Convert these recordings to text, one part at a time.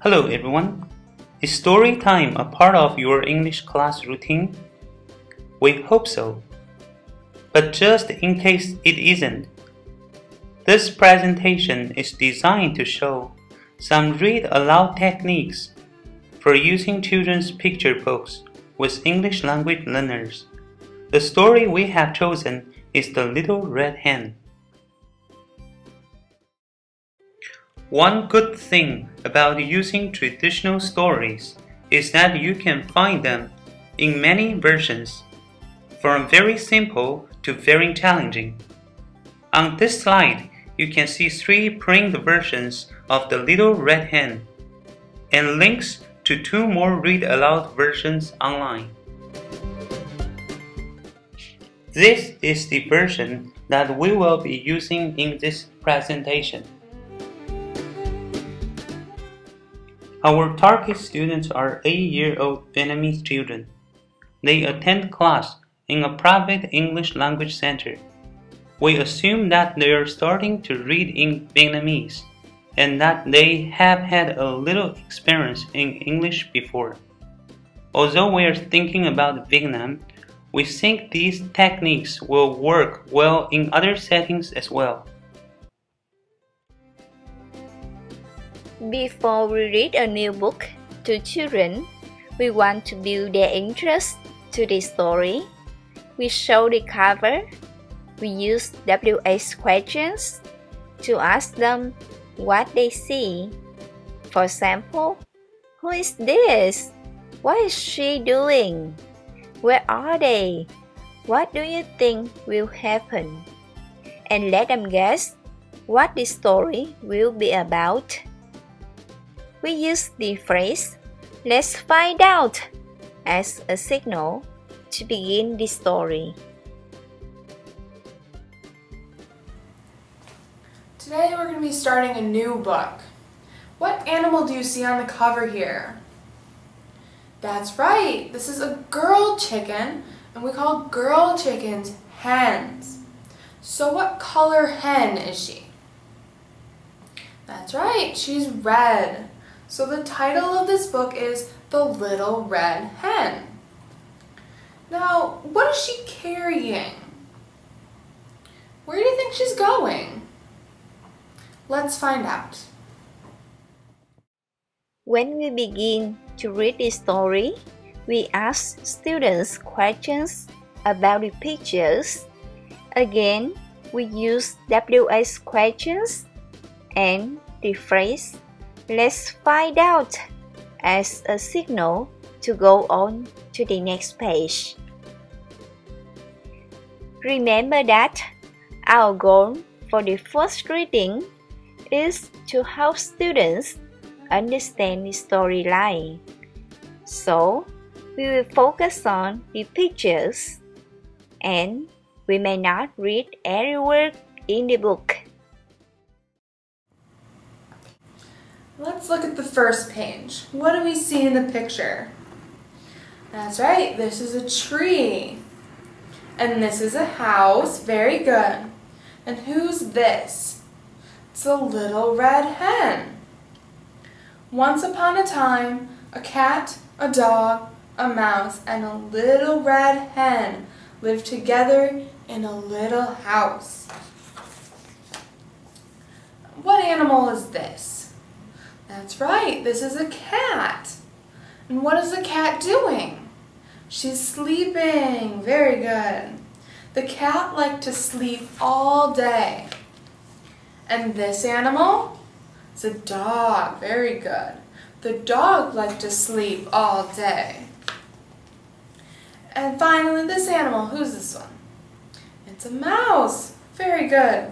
Hello everyone. Is story time a part of your English class routine? We hope so. But just in case it isn't, this presentation is designed to show some read aloud techniques for using children's picture books with English language learners. The story we have chosen is The Little Red Hen. One good thing about using traditional stories is that you can find them in many versions, from very simple to very challenging. On this slide, you can see 3 print versions of The Little Red Hen and links to 2 more read-aloud versions online. This is the version that we will be using in this presentation. Our target students are 8-year-old Vietnamese children. They attend class in a private English language center. We assume that they are starting to read in Vietnamese and that they have had a little experience in English before. Although we are thinking about Vietnam, we think these techniques will work well in other settings as well. Before we read a new book to children, we want to build their interest to the story. We show the cover. We use WH questions to ask them what they see. For example, who is this? What is she doing? Where are they? What do you think will happen? And let them guess what the story will be about. We use the phrase, "Let's find out," as a signal to begin the story. Today we're going to be starting a new book. What animal do you see on the cover here? That's right, this is a girl chicken, and we call girl chickens hens. So what color hen is she? That's right, she's red. So the title of this book is The Little Red Hen. Now, what is she carrying? Where do you think she's going? Let's find out. When we begin to read the story, we ask students questions about the pictures. Again, we use WH questions and the phrase, "Let's find out," as a signal to go on to the next page. Remember that our goal for the first reading is to help students understand the storyline. So, we will focus on the pictures, and we may not read every word in the book. Let's look at the first page. What do we see in the picture? That's right, this is a tree. And this is a house. Very good. And who's this? It's a little red hen. Once upon a time, a cat, a dog, a mouse, and a little red hen lived together in a little house. What animal is this? That's right, this is a cat. And what is the cat doing? She's sleeping. Very good. The cat liked to sleep all day. And this animal? It's a dog. Very good. The dog liked to sleep all day. And finally, this animal. Who's this one? It's a mouse. Very good.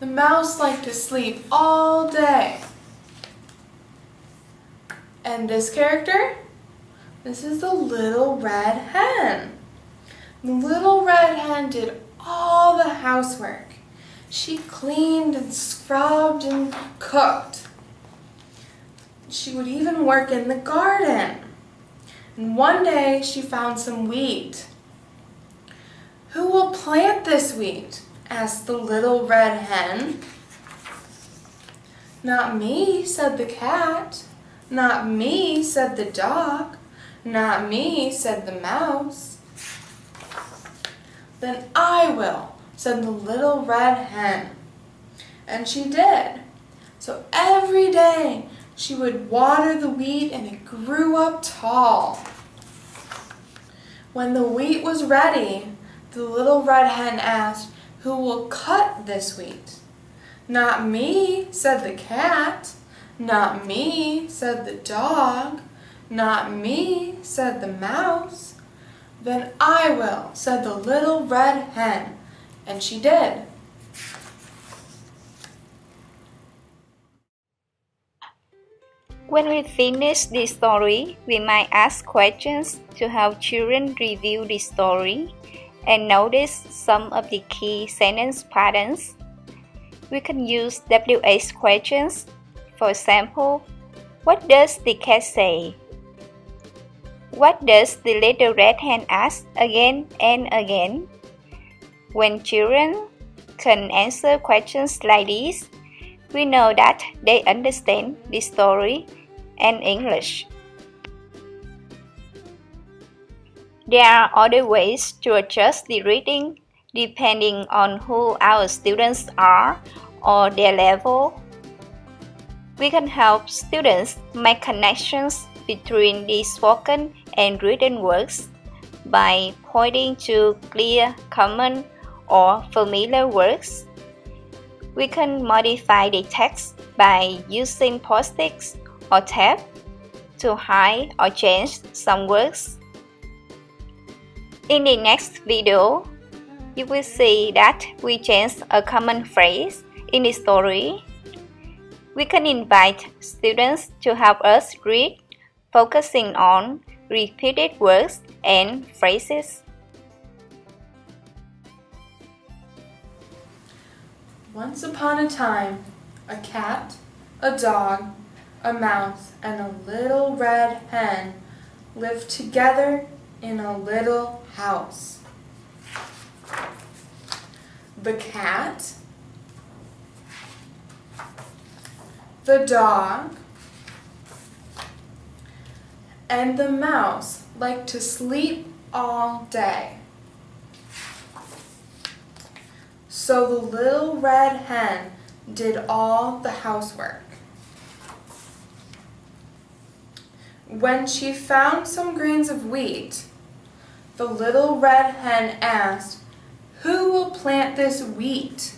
The mouse liked to sleep all day. And this character? This is the little red hen. The little red hen did all the housework. She cleaned and scrubbed and cooked. She would even work in the garden. And one day she found some wheat. "Who will plant this wheat?" asked the little red hen. "Not me," said the cat. Not me, said the dog. Not me, said the mouse. Then I will, said the little red hen. And she did. So every day she would water the wheat and it grew up tall. When the wheat was ready, the little red hen asked, "Who will cut this wheat?" "Not me," said the cat. "Not me," said the dog. "Not me," said the mouse. "Then I will," said the little red hen, and she did. When we finish the story, we might ask questions to help children review the story and notice some of the key sentence patterns. We can use WH questions. For example, what does the cat say? What does the little red hen ask again and again? When children can answer questions like these, we know that they understand the story and English. There are other ways to adjust the reading depending on who our students are or their level. We can help students make connections between the spoken and written words by pointing to clear, common, or familiar words. We can modify the text by using post-its or tab to hide or change some words. In the next video, you will see that we change a common phrase in the story. We can invite students to help us read, focusing on repeated words and phrases. Once upon a time, a cat, a dog, a mouse, and a little red hen lived together in a little house. The cat, the dog, and the mouse liked to sleep all day. So the little red hen did all the housework. When she found some grains of wheat, the little red hen asked, "Who will plant this wheat?"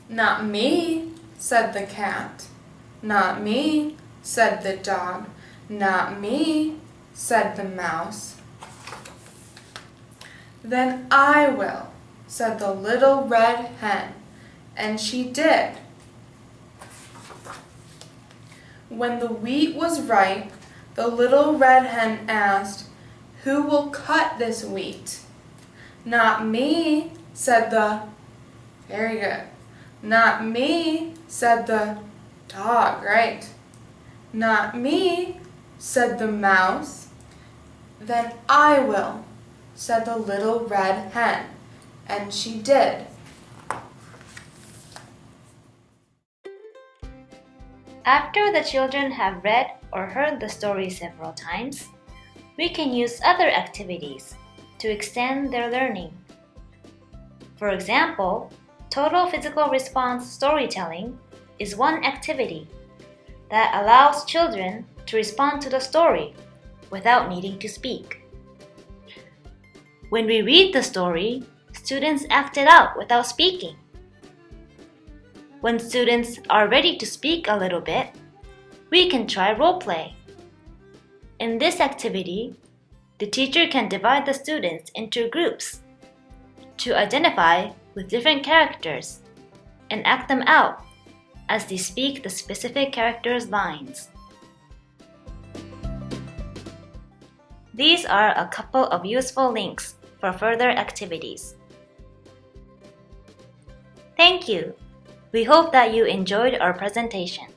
"Not me," said the cat. "Not me," said the dog. "Not me," said the mouse. "Then I will," said the little red hen, and she did. When the wheat was ripe, the little red hen asked, "Who will cut this wheat?" "Not me," said the, very good. "Not me," said the dog, right? "Not me," said the mouse. "Then I will," said the little red hen, and she did. After the children have read or heard the story several times, we can use other activities to extend their learning. For example, total physical response storytelling is one activity that allows children to respond to the story without needing to speak. When we read the story, students act it out without speaking. When students are ready to speak a little bit, we can try role play. In this activity, the teacher can divide the students into groups to identify with different characters and act them out as they speak the specific character's lines. These are a couple of useful links for further activities. Thank you! We hope that you enjoyed our presentation.